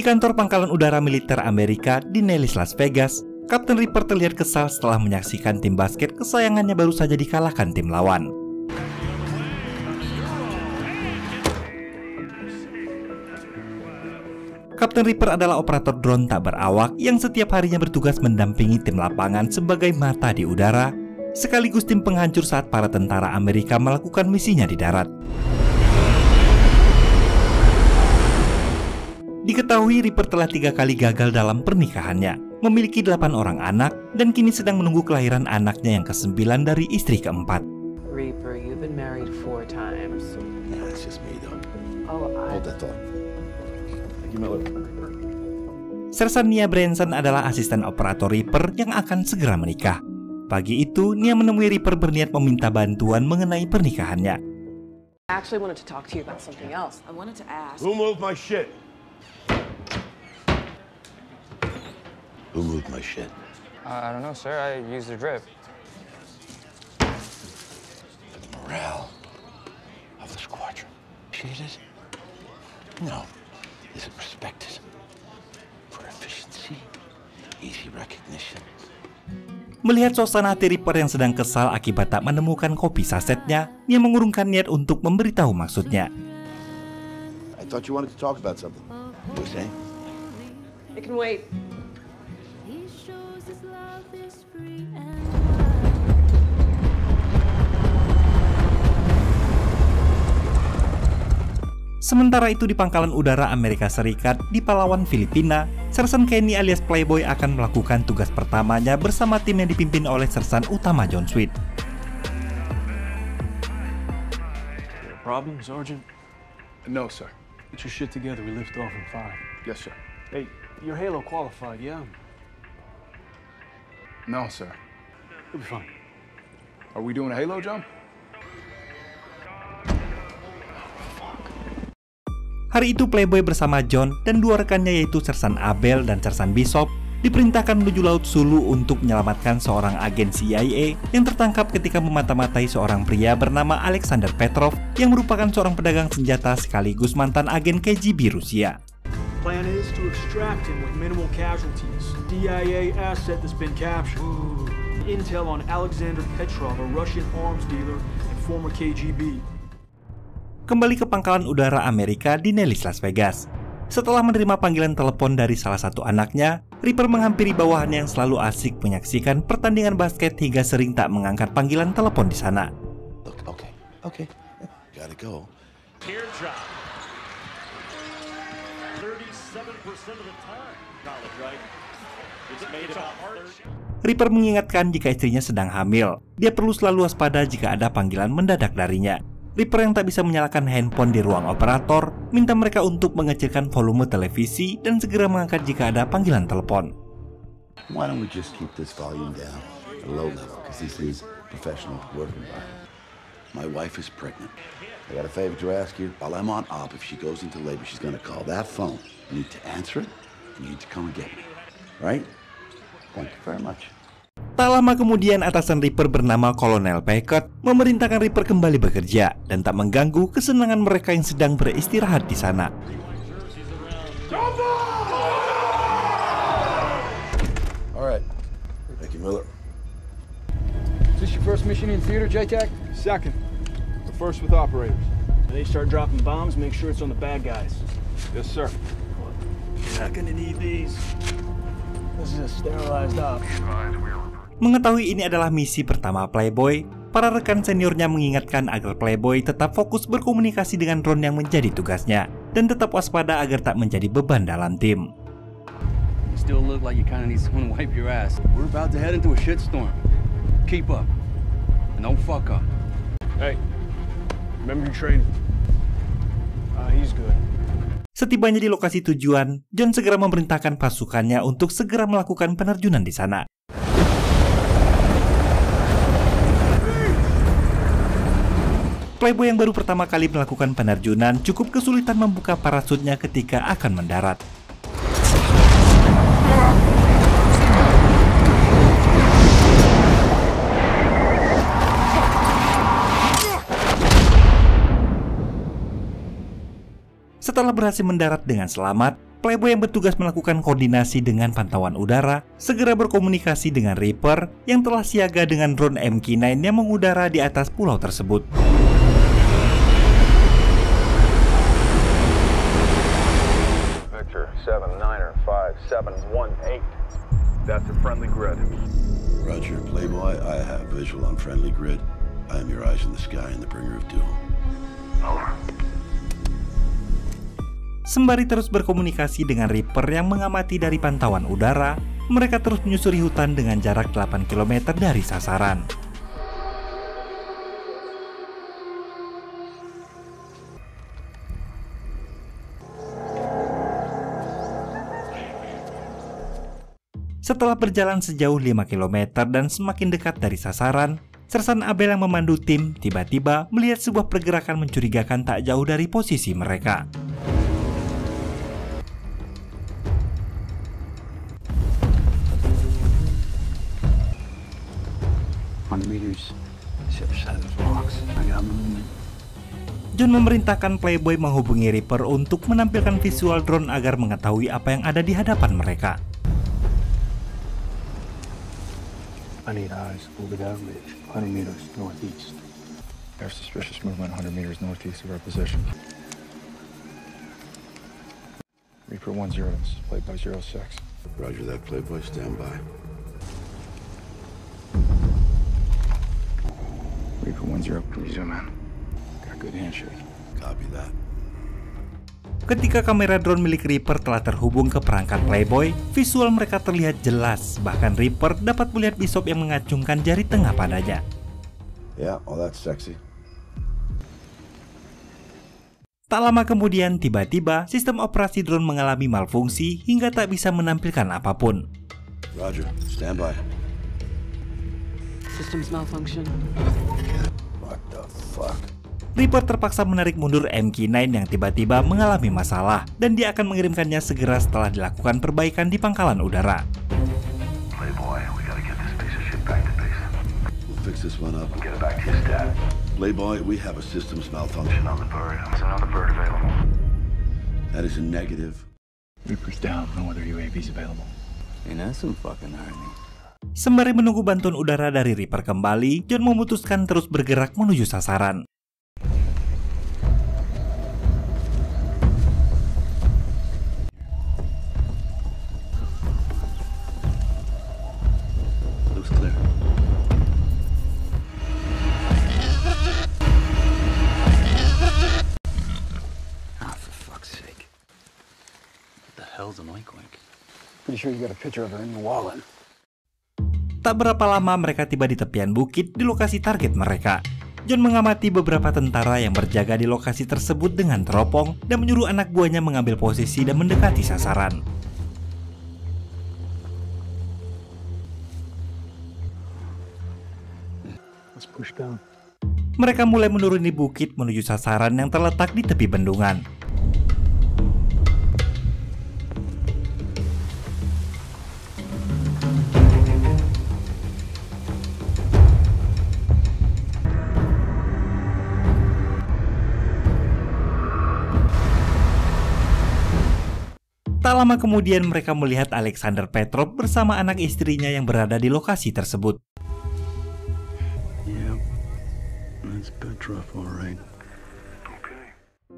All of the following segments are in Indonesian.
kantor pangkalan udara militer Amerika di Nellis, Las Vegas, Kapten Ripper terlihat kesal setelah menyaksikan tim basket kesayangannya baru saja dikalahkan tim lawan. Kapten Ripper adalah operator drone tak berawak yang setiap harinya bertugas mendampingi tim lapangan sebagai mata di udara, sekaligus tim penghancur saat para tentara Amerika melakukan misinya di darat. Diketahui Ripper telah 3 kali gagal dalam pernikahannya, memiliki 8 orang anak, dan kini sedang menunggu kelahiran anaknya yang ke-9 dari istri keempat. Reaper, you've been married 4 times. Yeah, it's just me though. Oh, Hold that thought. Sersan Nia Branson adalah asisten operator Ripper yang akan segera menikah. Pagi itu, Nia menemui Ripper berniat meminta bantuan mengenai pernikahannya. I actually wanted to talk to you about something else. I wanted to ask. Who moved my shit? Who moved my shit? I don't know, sir. I used the drip. The morale of the squadron. Cheated? No. Is it respected? For efficiency, easy recognition. Melihat suasana hati Ripper yang sedang kesal akibat tak menemukan kopi sasetnya, dia mengurungkan niat untuk memberitahu maksudnya. I thought you wanted to talk about something. You were saying? It can wait. Sementara itu di pangkalan udara Amerika Serikat di Palawan, Filipina, Sersan Kenny alias Playboy akan melakukan tugas pertamanya bersama tim yang dipimpin oleh Sersan Utama John Sweet. Problem, Sergeant? No, sir. Get your shit together. We lift off in 5. Yes, sir. Hey, your Halo qualified, yeah? No, sir. You'll be fine. Are we doing a halo jump? Hari itu Playboy bersama John dan 2 rekannya yaitu Sersan Abel dan Sersan Bishop diperintahkan menuju Laut Sulu untuk menyelamatkan seorang agen CIA yang tertangkap ketika memata-matai seorang pria bernama Alexander Petrov yang merupakan seorang pedagang senjata sekaligus mantan agen KGB Rusia. Plan is to extract him with minimal casualties. DIA asset that's been captured. Intel on Alexander Petrov, a Russian arms dealer and former KGB. Kembali ke pangkalan udara Amerika di Nellis, Las Vegas. Setelah menerima panggilan telepon dari salah satu anaknya, Ripper menghampiri bawahannya yang selalu asik menyaksikan pertandingan basket hingga sering tak mengangkat panggilan telepon di sana. Look, okay. Gotta go. Here drop. 37% of the time. College, right? It's made about hard. Ripper mengingatkan jika istrinya sedang hamil. Dia perlu selalu waspada jika ada panggilan mendadak darinya. Ripper yang tak bisa menyalakan handphone di ruang operator minta mereka untuk mengecilkan volume televisi dan segera mengangkat jika ada panggilan telepon. Why don't we just keep this volume down at a low level? Because this is professional work environment. My wife is pregnant. I got a favor to ask you. While I'm on op, if she goes into labor, she's gonna call that phone. You need to answer it. You need to come and get me. Right? Thank you very much. Tak lama kemudian atasan Ripper bernama Kolonel Packard memerintahkan Ripper kembali bekerja dan tak mengganggu kesenangan mereka yang sedang beristirahat di sana. Alright. Thank you, Miller. Is this your first mission in theater, JTAC? Second. The first with operators. When they start dropping bombs, make sure it's on the bad guys. Yes, sir. Not gonna need these. This is a sterilized op. Mengetahui ini adalah misi pertama Playboy, para rekan seniornya mengingatkan agar Playboy tetap fokus berkomunikasi dengan drone yang menjadi tugasnya dan tetap waspada agar tak menjadi beban dalam tim. You still look like you kind of need someone to wipe your ass. We're about to head into a shitstorm. Keep up. And don't fuck up. Hey, remember your training. He's good. Setibanya di lokasi tujuan, John segera memerintahkan pasukannya untuk segera melakukan penerjunan di sana. Playboy yang baru pertama kali melakukan penerjunan cukup kesulitan membuka parasutnya ketika akan mendarat. Setelah berhasil mendarat dengan selamat, Playboy yang bertugas melakukan koordinasi dengan pantauan udara segera berkomunikasi dengan Reaper yang telah siaga dengan drone MK9 yang mengudara di atas pulau tersebut. Victor 795718. That's a friendly grid. Roger, Playboy, I have visual on friendly grid. I am your eyes in the sky and the bringer of doom. Over. Sembari terus berkomunikasi dengan Reaper yang mengamati dari pantauan udara, mereka terus menyusuri hutan dengan jarak 8 km dari sasaran. Setelah berjalan sejauh 5 km dan semakin dekat dari sasaran, Sersan Abel yang memandu tim tiba-tiba melihat sebuah pergerakan mencurigakan tak jauh dari posisi mereka. John memerintahkan Playboy menghubungi Reaper untuk menampilkan visual drone agar mengetahui apa yang ada di hadapan mereka. I need eyes over that ridge, 100 meters northeast. There's suspicious movement 100 meters northeast of our position. Reaper 10, this is Playboy 06. Roger that, Playboy, stand by. Reaper 10, can you zoom in? Got a good handshake. Copy that. Ketika kamera drone milik Reaper telah terhubung ke perangkat Playboy, visual mereka terlihat jelas, bahkan Reaper dapat melihat Bishop yang mengacungkan jari tengah padanya. Yeah, all that's sexy. Tak lama kemudian, tiba-tiba sistem operasi drone mengalami malfungsi hingga tak bisa menampilkan apapun. Roger, stand by. Systems malfunction. What the fuck? Reaper terpaksa menarik mundur MK9 yang tiba-tiba mengalami masalah, dan dia akan mengirimkannya segera setelah dilakukan perbaikan di pangkalan udara. Playboy, we gotta get this piece of shit back to base. We'll fix this one up. Get it back to your dad. Playboy, we have a systems malfunction. On the bird. There's another bird available. That is a negative. Reaper's down, no other UAVs available. Ain't that some fucking irony? Sembari menunggu bantuan udara dari Reaper kembali, John memutuskan terus bergerak menuju sasaran. Looks clear. Ah, for fuck's sake. What the hell's an oink-oink? Pretty sure you got a picture of her in your wallet. Tak berapa lama mereka tiba di tepian bukit di lokasi target mereka. John mengamati beberapa tentara yang berjaga di lokasi tersebut dengan teropong dan menyuruh anak buahnya mengambil posisi dan mendekati sasaran. Let's push down. Mereka mulai menuruni bukit menuju sasaran yang terletak di tepi bendungan. Tak lama kemudian mereka melihat Alexander Petrov bersama anak istrinya yang berada di lokasi tersebut. Yep, that's Petrov, all right.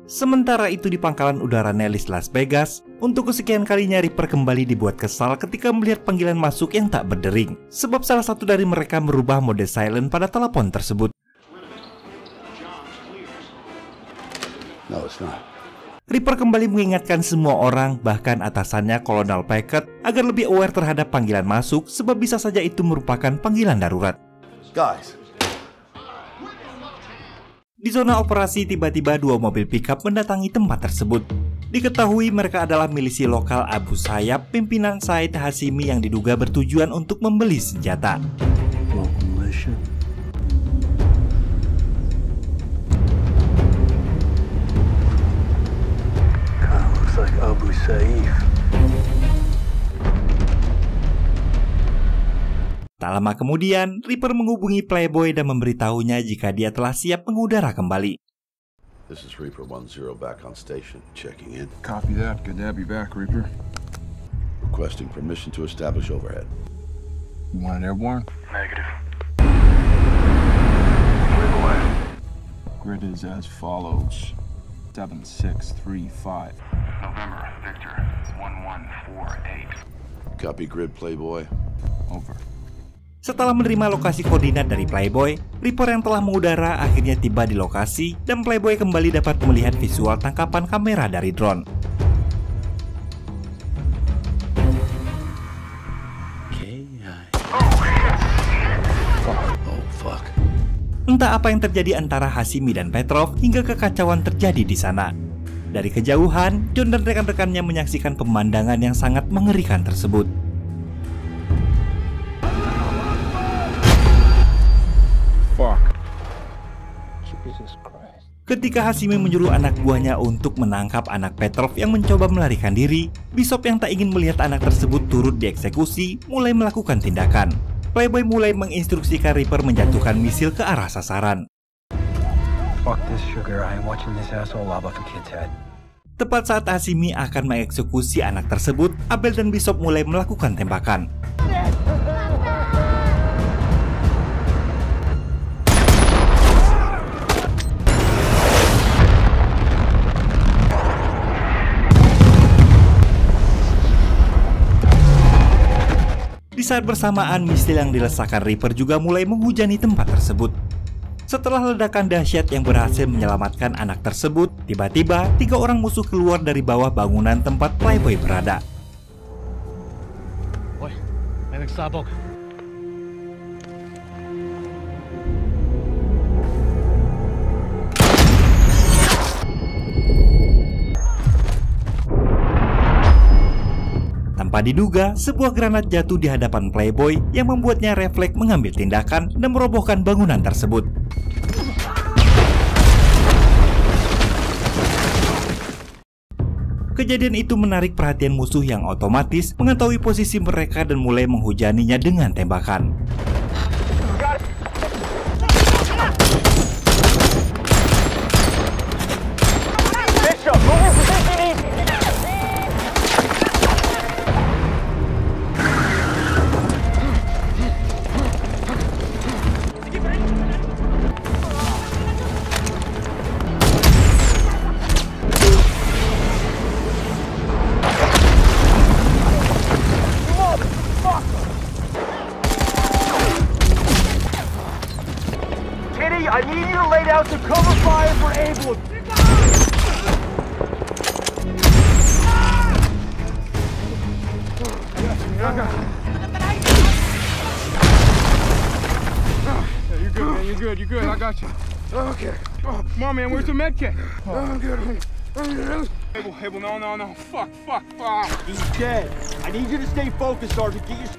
Sementara itu di pangkalan udara Nellis, Las Vegas, untuk kesekian kalinya Reaper kembali dibuat kesal ketika melihat panggilan masuk yang tak berdering, sebab salah satu dari mereka merubah mode silent pada telepon tersebut. No, it's not. Reaper kembali mengingatkan semua orang, bahkan atasannya Kolonel Packard, agar lebih aware terhadap panggilan masuk sebab bisa saja itu merupakan panggilan darurat. Guys. Di zona operasi tiba-tiba dua mobil pickup mendatangi tempat tersebut. Diketahui mereka adalah milisi lokal Abu Sayyaf, pimpinan Said Hashimi yang diduga bertujuan untuk membeli senjata. Local militia. Like Abu Sayyaf. Tak lama kemudian, Reaper menghubungi Playboy dan memberitahunya jika dia telah siap mengudara kembali. This is Reaper 10 back on station. Checking in. Copy that. Good to have you back, Reaper. Requesting permission to establish overhead. You want it airborne? Negative. Grid is as follows. 7635. November, Victor, 1148. Copy grid, Playboy. Over. Setelah menerima lokasi koordinat dari Playboy, Reaper yang telah mengudara akhirnya tiba di lokasi dan Playboy kembali dapat melihat visual tangkapan kamera dari drone. Oh, fuck. Entah apa yang terjadi antara Hashimi dan Petrov hingga kekacauan terjadi di sana. Dari kejauhan, John dan rekan-rekannya menyaksikan pemandangan yang sangat mengerikan tersebut. Fuck. Jesus Christ. Ketika Hashimi menyuruh anak buahnya untuk menangkap anak Petrov yang mencoba melarikan diri, Bishop yang tak ingin melihat anak tersebut turut dieksekusi mulai melakukan tindakan. Playboy mulai menginstruksikan Reaper menjatuhkan misil ke arah sasaran. Fuck this sugar. I ain't watching this asshole lob off a kid's head. Tepat saat Hashimi akan mengeksekusi anak tersebut, Abel dan Bishop mulai melakukan tembakan. Di saat bersamaan, misil yang dilesakkan Reaper juga mulai menghujani tempat tersebut. Setelah ledakan dahsyat yang berhasil menyelamatkan anak tersebut, tiba-tiba 3 orang musuh keluar dari bawah bangunan tempat Playboy berada. Woi, may nagsabog. Tanpa diduga, sebuah granat jatuh di hadapan Playboy yang membuatnya refleks mengambil tindakan dan merobohkan bangunan tersebut. Kejadian itu menarik perhatian musuh yang otomatis mengetahui posisi mereka dan mulai menghujaninya dengan tembakan. I need you to lay down to cover fire for Abel. You're good, man. You're good. You're good. I got you. Okay. Come on, man. Where's the med kit? I'm good. Abel, no. Fuck. He's dead. I need you to stay focused, Sergeant. Get your...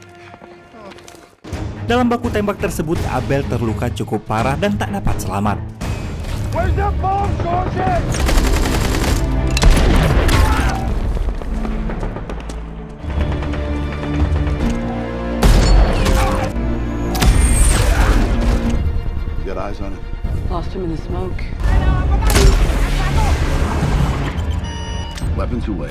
Dalam baku tembak tersebut, Abel terluka cukup parah dan tak dapat selamat. Where's that bomb, Sergeant? You got eyes on it? Lost him in the smoke. Weapons away.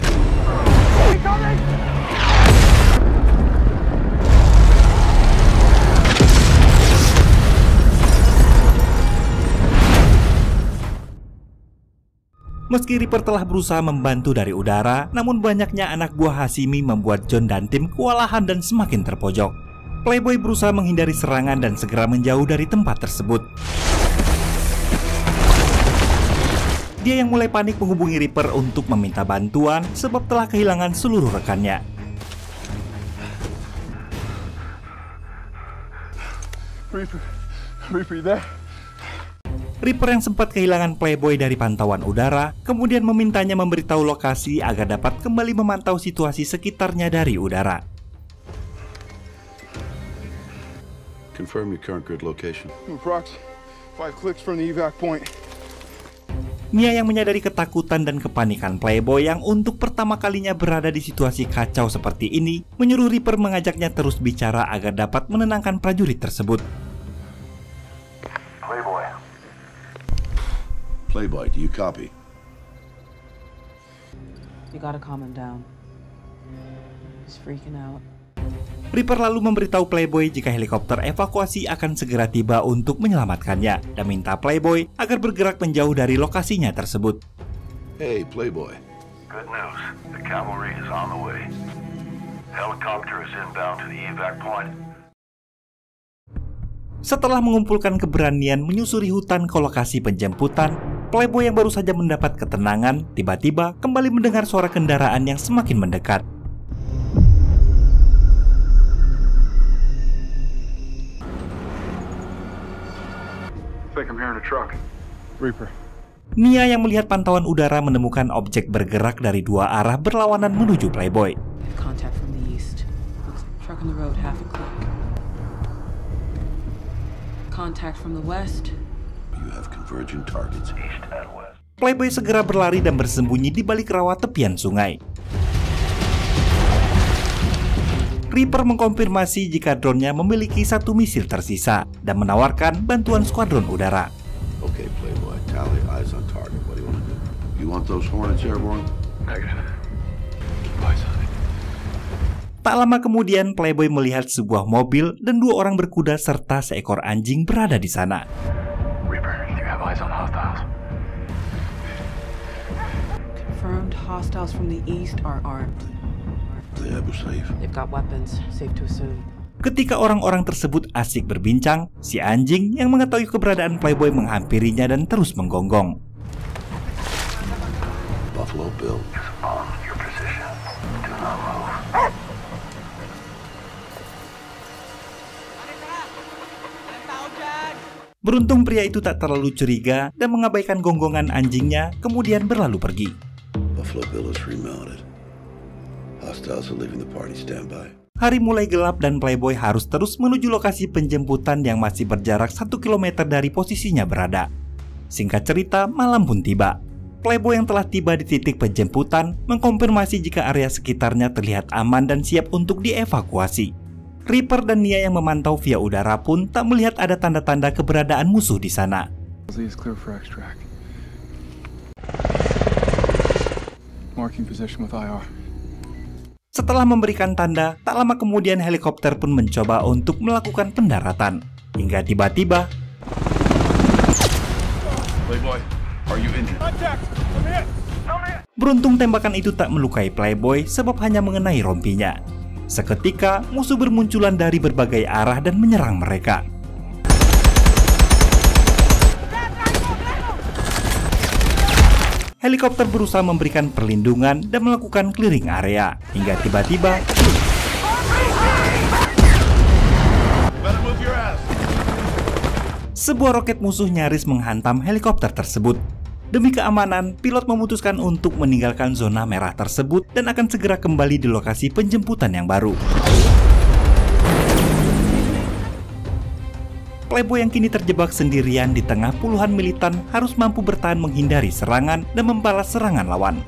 Meski Reaper telah berusaha membantu dari udara, namun banyaknya anak buah Hashimi membuat John dan tim kewalahan dan semakin terpojok. Playboy berusaha menghindari serangan dan segera menjauh dari tempat tersebut. Dia yang mulai panik menghubungi Reaper untuk meminta bantuan sebab telah kehilangan seluruh rekannya. Reaper, there? Reaper yang sempat kehilangan Playboy dari pantauan udara, kemudian memintanya memberitahu lokasi agar dapat kembali memantau situasi sekitarnya dari udara. Confirm your current grid location. Approx 5 clicks from the evac point. Mia yang menyadari ketakutan dan kepanikan Playboy yang untuk pertama kalinya berada di situasi kacau seperti ini, menyuruh Reaper mengajaknya terus bicara agar dapat menenangkan prajurit tersebut. Playboy, do you copy? You gotta calm him down. He's freaking out. Reaper lalu memberitahu Playboy jika helikopter evakuasi akan segera tiba untuk menyelamatkannya dan minta Playboy agar bergerak menjauh dari lokasinya tersebut. Hey, Playboy. Good news. The cavalry is on the way. Helicopter is inbound to the evac point. Setelah mengumpulkan keberanian menyusuri hutan ke lokasi penjemputan, Playboy yang baru saja mendapat ketenangan tiba-tiba kembali mendengar suara kendaraan yang semakin mendekat. I think I'm hearing a truck. Reaper. Nia yang melihat pantauan udara menemukan objek bergerak dari dua arah berlawanan menuju Playboy. Contact from the east. Looks truck on the road, half a click. Contact from the west. You have converging targets. East and west. Playboy segera berlari dan bersembunyi di balik rawa tepian sungai. Reaper mengkonfirmasi jika drone-nya memiliki satu misil tersisa dan menawarkan bantuan skuadron udara. Okay, Playboy, tally eyes on target. What do you want to do? You want those Hornets airborne? Negative. Keep eyes on it. Tak lama kemudian, Playboy melihat sebuah mobil dan dua orang berkuda serta seekor anjing berada di sana. Reaper, do you have eyes on hostiles? Confirmed hostiles from the east are armed. They've got weapons, safe to assume. Ketika orang-orang tersebut asik berbincang, si anjing yang mengetahui keberadaan Playboy menghampirinya dan terus menggonggong. Buffalo Bill Is on your position. Do not move. Beruntung pria itu tak terlalu curiga dan mengabaikan gonggongan anjingnya, kemudian berlalu pergi. Buffalo Bill is remounted. Hostiles are leaving the party. Stand by. Hari mulai gelap dan Playboy harus terus menuju lokasi penjemputan yang masih berjarak 1 km dari posisinya berada. Singkat cerita, malam pun tiba. Playboy yang telah tiba di titik penjemputan mengkonfirmasi jika area sekitarnya terlihat aman dan siap untuk dievakuasi. Reaper dan Nia yang memantau via udara pun tak melihat ada tanda-tanda keberadaan musuh di sana. Marking position with IR. Setelah memberikan tanda, tak lama kemudian helikopter pun mencoba untuk melakukan pendaratan. Hingga tiba-tiba, Playboy, are you injured? beruntung tembakan itu tak melukai Playboy sebab hanya mengenai rompinya. Seketika, musuh bermunculan dari berbagai arah dan menyerang mereka. Helikopter berusaha memberikan perlindungan dan melakukan clearing area, hingga tiba-tiba sebuah roket musuh nyaris menghantam helikopter tersebut. Demi keamanan, pilot memutuskan untuk meninggalkan zona merah tersebut dan akan segera kembali di lokasi penjemputan yang baru. Playboy yang kini terjebak sendirian di tengah puluhan militan harus mampu bertahan menghindari serangan dan membalas serangan lawan.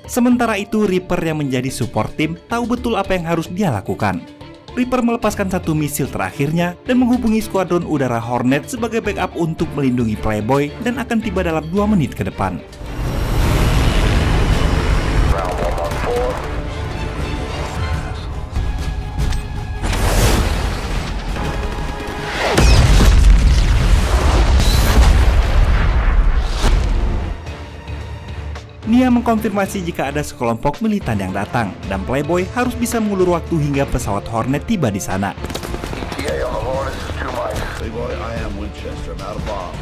Sementara itu, Reaper yang menjadi support tim tahu betul apa yang harus dia lakukan. Reaper melepaskan satu misil terakhirnya dan menghubungi skuadron udara Hornet sebagai backup untuk melindungi Playboy dan akan tiba dalam 2 menit ke depan. Nia mengkonfirmasi jika ada sekelompok militan yang datang dan Playboy harus bisa mengulur waktu hingga pesawat Hornet tiba di sana. ETA on the Hornets is 2 miles. Playboy, I am Winchester. I'm out of bombs.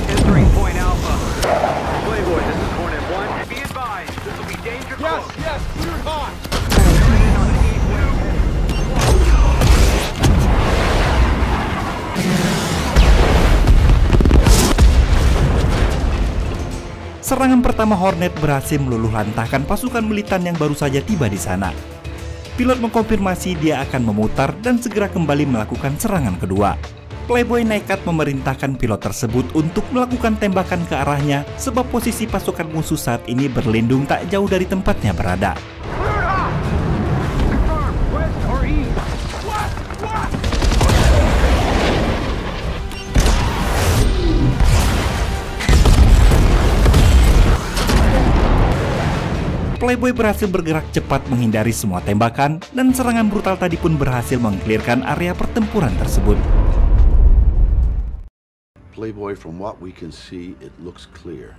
Entering point Alpha. Playboy, this is Hornet 1. Be advised, this will be danger close. Yes, cleared hot. Serangan pertama Hornet berhasil meluluh lantahkan pasukan militan yang baru saja tiba di sana. Pilot mengkonfirmasi dia akan memutar dan segera kembali melakukan serangan kedua. Playboy nekat memerintahkan pilot tersebut untuk melakukan tembakan ke arahnya sebab posisi pasukan musuh saat ini berlindung tak jauh dari tempatnya berada. Playboy berhasil bergerak cepat menghindari semua tembakan, dan serangan brutal tadi pun berhasil mengklirkan area pertempuran tersebut. Playboy, from what we can see, it looks clear.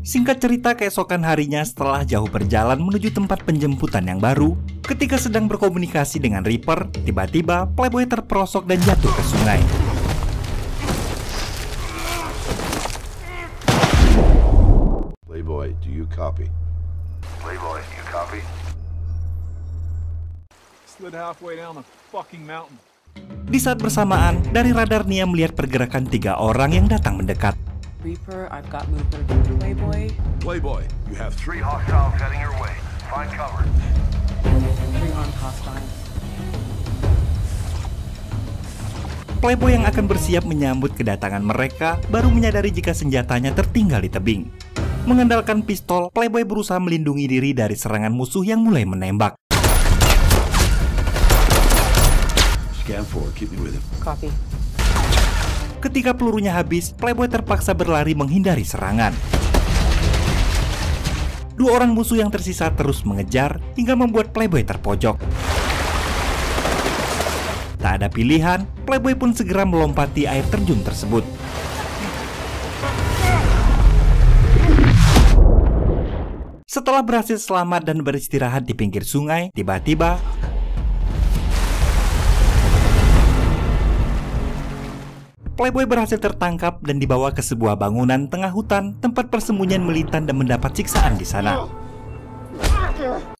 Singkat cerita, keesokan harinya setelah jauh berjalan menuju tempat penjemputan yang baru, ketika sedang berkomunikasi dengan Reaper, tiba-tiba Playboy terperosok dan jatuh ke sungai. Playboy, do you copy? Playboy, you copy? Slid halfway down the fucking mountain. Di saat bersamaan, dari radar Nia melihat pergerakan 3 orang yang datang mendekat. Reaper, I've got movement. Playboy. Playboy, you have 3 hostiles heading your way. Find cover. 3 armed hostiles. Playboy yang akan bersiap menyambut kedatangan mereka baru menyadari jika senjatanya tertinggal di tebing. Mengandalkan pistol, Playboy berusaha melindungi diri dari serangan musuh yang mulai menembak. Scan forward, keep me with him. Copy. Ketika pelurunya habis, Playboy terpaksa berlari menghindari serangan. 2 orang musuh yang tersisa terus mengejar hingga membuat Playboy terpojok. Tak ada pilihan, Playboy pun segera melompati air terjun tersebut. Setelah berhasil selamat dan beristirahat di pinggir sungai, tiba-tiba Playboy berhasil tertangkap dan dibawa ke sebuah bangunan tengah hutan tempat persembunyian militan dan mendapat siksaan di sana.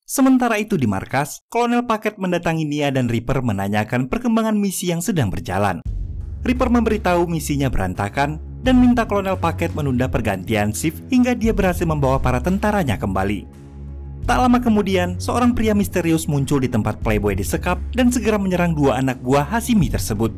Sementara itu di markas, Kolonel Paket mendatangi Nia dan Reaper menanyakan perkembangan misi yang sedang berjalan. Reaper memberitahu misinya berantakan dan minta Kolonel Paket menunda pergantian shift hingga dia berhasil membawa para tentaranya kembali. Tak lama kemudian, seorang pria misterius muncul di tempat Playboy disekap dan segera menyerang 2 anak buah Hashimi tersebut.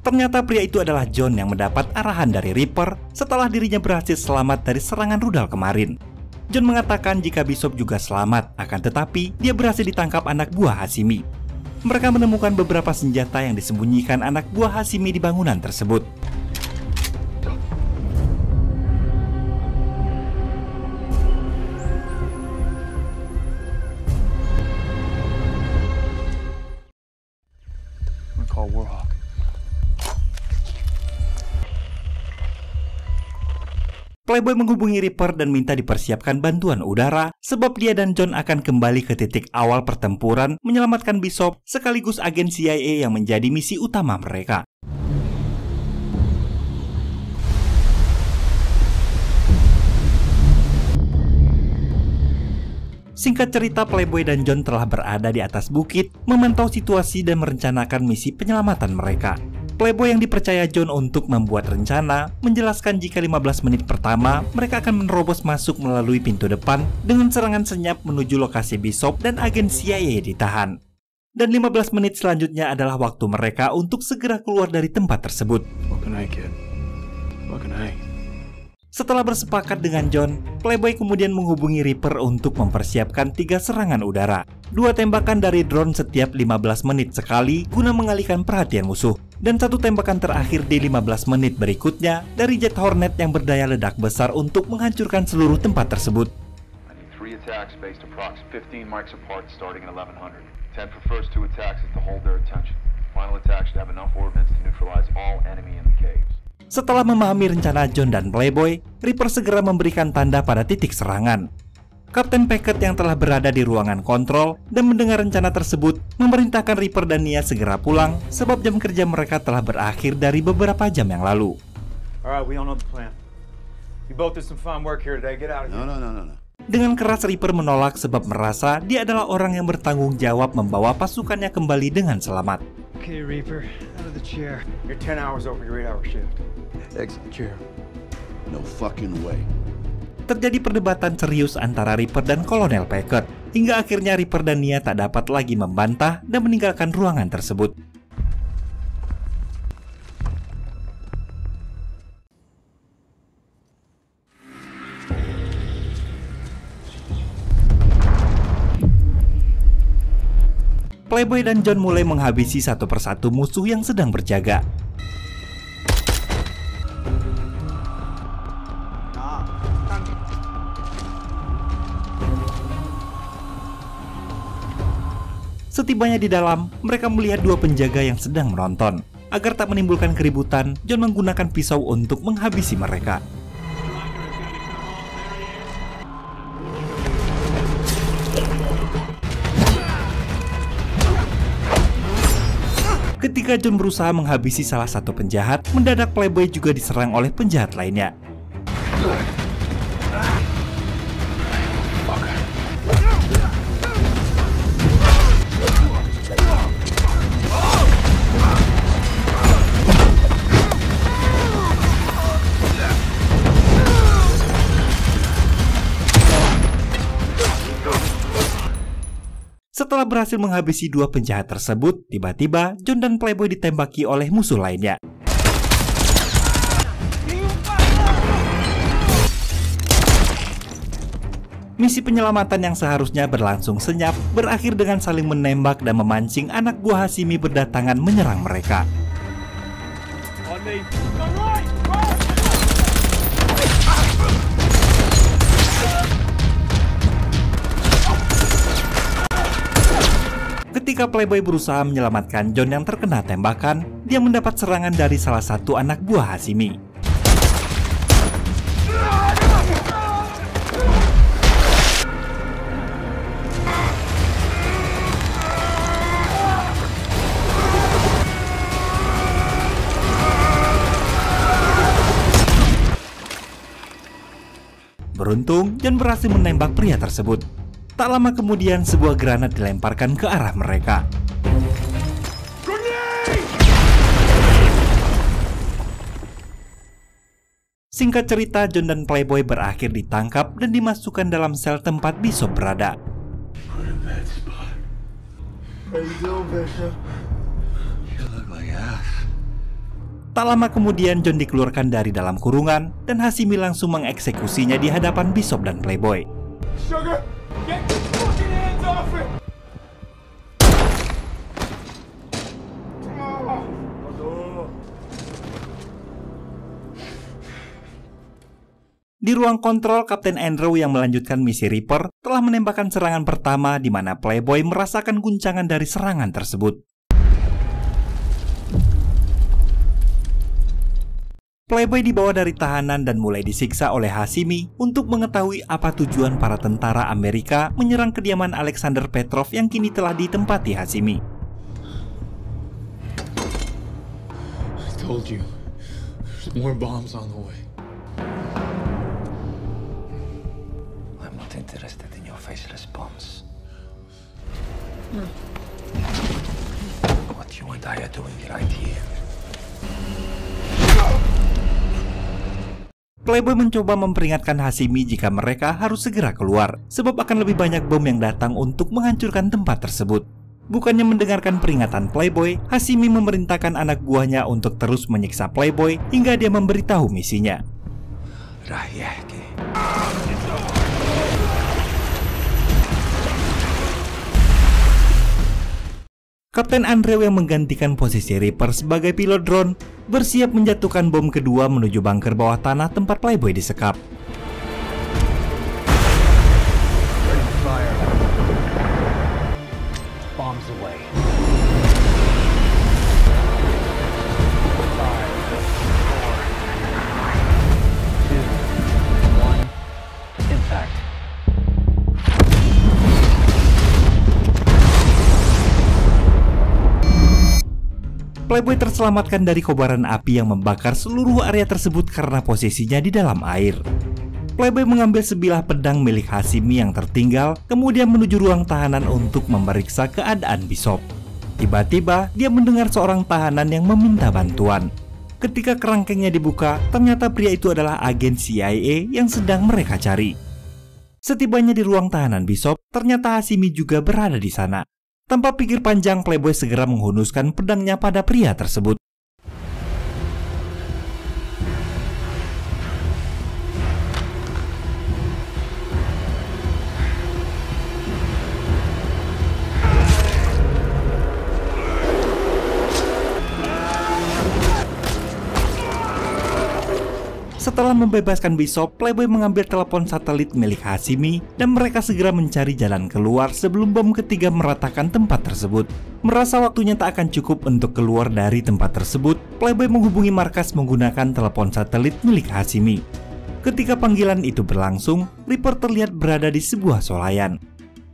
Ternyata pria itu adalah John yang mendapat arahan dari Reaper setelah dirinya berhasil selamat dari serangan rudal kemarin. John mengatakan jika Bishop juga selamat, akan tetapi dia berhasil ditangkap anak buah Hashimi. Mereka menemukan beberapa senjata yang disembunyikan anak buah Hashimi di bangunan tersebut. Playboy menghubungi Reaper dan minta dipersiapkan bantuan udara sebab dia dan John akan kembali ke titik awal pertempuran menyelamatkan Bishop sekaligus agen CIA yang menjadi misi utama mereka. Singkat cerita, Playboy dan John telah berada di atas bukit, memantau situasi dan merencanakan misi penyelamatan mereka. Playboy yang dipercaya John untuk membuat rencana, menjelaskan jika 15 menit pertama, mereka akan menerobos masuk melalui pintu depan dengan serangan senyap menuju lokasi Bishop dan agen CIA ditahan. Dan 15 menit selanjutnya adalah waktu mereka untuk segera keluar dari tempat tersebut. Setelah bersepakat dengan John, Playboy kemudian menghubungi Reaper untuk mempersiapkan 3 serangan udara. 2 tembakan dari drone setiap 15 menit sekali guna mengalihkan perhatian musuh. Dan 1 tembakan terakhir di 15 menit berikutnya dari jet Hornet yang berdaya ledak besar untuk menghancurkan seluruh tempat tersebut. Setelah memahami rencana John dan Playboy, Reaper segera memberikan tanda pada titik serangan. Kapten Packet yang telah berada di ruangan kontrol dan mendengar rencana tersebut memerintahkan Reaper dan Nia segera pulang sebab jam kerja mereka telah berakhir dari beberapa jam yang lalu. Dengan keras Reaper menolak sebab merasa dia adalah orang yang bertanggung jawab membawa pasukannya kembali dengan selamat. Okay, Reaper, out of the chair. You're 10 hours over your 8-hour shift. Exit the chair. No fucking way. Terjadi perdebatan serius antara Reaper dan Kolonel Packet, hingga akhirnya Reaper dan Nia tak dapat lagi membantah dan meninggalkan ruangan tersebut. Playboy dan John mulai menghabisi satu persatu musuh yang sedang berjaga. Setibanya di dalam, mereka melihat dua penjaga yang sedang menonton. Agar tak menimbulkan keributan, John menggunakan pisau untuk menghabisi mereka. Ketika John berusaha menghabisi salah satu penjahat, mendadak Playboy juga diserang oleh penjahat lainnya. Setelah berhasil menghabisi dua penjahat tersebut, tiba-tiba John dan Playboy ditembaki oleh musuh lainnya. Misi penyelamatan yang seharusnya berlangsung senyap berakhir dengan saling menembak dan memancing anak buah Hashimi berdatangan menyerang mereka. Ketika Playboy berusaha menyelamatkan John yang terkena tembakan, dia mendapat serangan dari salah satu anak buah Hashimi. Beruntung, John berhasil menembak pria tersebut. Tak lama kemudian, sebuah granat dilemparkan ke arah mereka. Singkat cerita, John dan Playboy berakhir ditangkap dan dimasukkan dalam sel tempat Bishop berada. Tak lama kemudian, John dikeluarkan dari dalam kurungan dan Hashimi langsung mengeksekusinya di hadapan Bishop dan Playboy. Sugar, get your fucking hands off it! Di ruang kontrol, Kapten Andrew yang melanjutkan misi Reaper telah menembakkan serangan pertama di mana Playboy merasakan guncangan dari serangan tersebut. Playboy dibawa dari tahanan dan mulai disiksa oleh Hashimi untuk mengetahui apa tujuan para tentara Amerika menyerang kediaman Alexander Petrov yang kini telah ditempati Hashimi. I told you, there's more bombs on the way. I'm not interested in your faceless bombs. What you and I are doing right here. Playboy mencoba memperingatkan Hashimi jika mereka harus segera keluar, sebab akan lebih banyak bom yang datang untuk menghancurkan tempat tersebut. Bukannya mendengarkan peringatan Playboy, Hashimi memerintahkan anak buahnya untuk terus menyiksa Playboy hingga dia memberitahu misinya. Kapten Andrew yang menggantikan posisi Reaper sebagai pilot drone bersiap menjatuhkan bom kedua menuju bunker bawah tanah tempat Playboy disekap. Playboy terselamatkan dari kobaran api yang membakar seluruh area tersebut karena posisinya di dalam air. Playboy mengambil sebilah pedang milik Hashimi yang tertinggal, kemudian menuju ruang tahanan untuk memeriksa keadaan Bishop. Tiba-tiba, dia mendengar seorang tahanan yang meminta bantuan. Ketika kerangkengnya dibuka, ternyata pria itu adalah agen CIA yang sedang mereka cari. Setibanya di ruang tahanan Bishop, ternyata Hashimi juga berada di sana. Tanpa pikir panjang, Playboy segera menghunuskan pedangnya pada pria tersebut. Setelah Setelah membebaskan Bishop, Playboy mengambil telepon satelit milik Hashimi dan mereka segera mencari jalan keluar sebelum bom ketiga meratakan tempat tersebut. Merasa waktunya tak akan cukup untuk keluar dari tempat tersebut, Playboy menghubungi markas menggunakan telepon satelit milik Hashimi. Ketika panggilan itu berlangsung, Reaper terlihat berada di sebuah swalayan.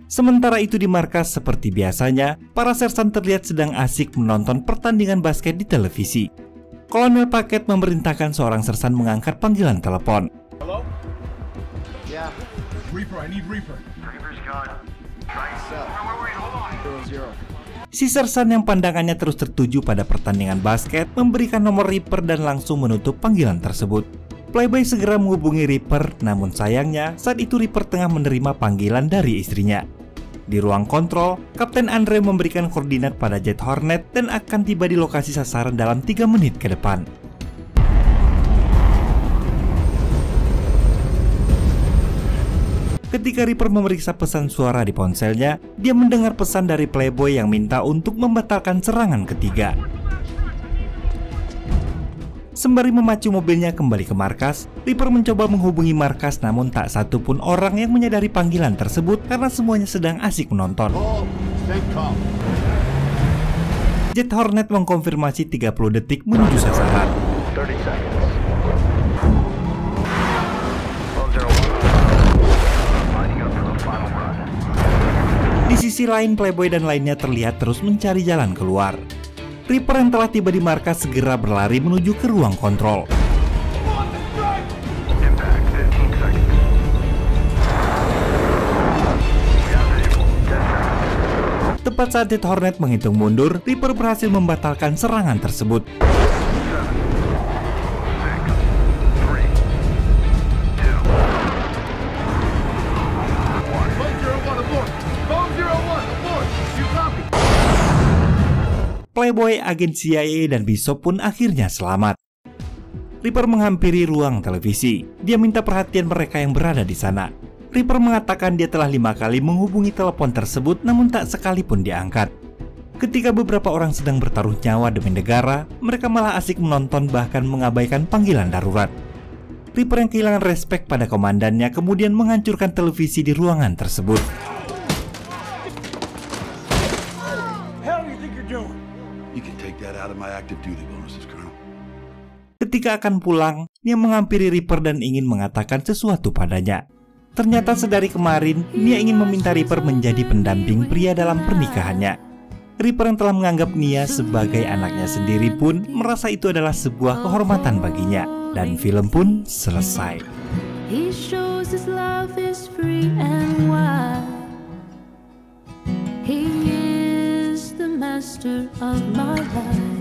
Sementara itu di markas seperti biasanya, para sersan terlihat sedang asik menonton pertandingan basket di televisi. Kolonel Paket memerintahkan seorang sersan mengangkat panggilan telepon. Hello? Yeah. Reaper, I need Reaper. Reaper's gone. Hold on. Si sersan yang pandangannya terus tertuju pada pertandingan basket memberikan nomor Reaper dan langsung menutup panggilan tersebut. Playboy segera menghubungi Reaper, namun sayangnya saat itu Reaper tengah menerima panggilan dari istrinya. Di ruang kontrol, Kapten Andre memberikan koordinat pada Jet Hornet dan akan tiba di lokasi sasaran dalam 3 menit ke depan. Ketika Reaper memeriksa pesan suara di ponselnya, dia mendengar pesan dari Playboy yang minta untuk membatalkan serangan ketiga. Sembari memacu mobilnya kembali ke markas, Reaper mencoba menghubungi markas namun tak satu pun orang yang menyadari panggilan tersebut karena semuanya sedang asik menonton. Jet Hornet mengkonfirmasi 30 detik menuju sasaran. Di sisi lain, Playboy dan lainnya terlihat terus mencari jalan keluar. Reaper yang telah tiba di markas segera berlari menuju ke ruang kontrol. Tepat saat Jet Hornet menghitung mundur, Reaper berhasil membatalkan serangan tersebut. Playboy, agen CIA, dan Bishop pun akhirnya selamat. Reaper menghampiri ruang televisi. Dia minta perhatian mereka yang berada di sana. Reaper mengatakan dia telah 5 kali menghubungi telepon tersebut namun tak sekalipun diangkat. Ketika beberapa orang sedang bertaruh nyawa demi negara, mereka malah asik menonton bahkan mengabaikan panggilan darurat. Reaper yang kehilangan respek pada komandannya kemudian menghancurkan televisi di ruangan tersebut. Ketika akan pulang, Nia menghampiri Reaper dan ingin mengatakan sesuatu padanya. Ternyata sedari kemarin, Nia ingin meminta Reaper menjadi pendamping pria dalam pernikahannya. Reaper yang telah menganggap Nia sebagai anaknya sendiri pun merasa itu adalah sebuah kehormatan baginya. Dan film pun selesai. He shows his love is free and wild. He is the master of my life.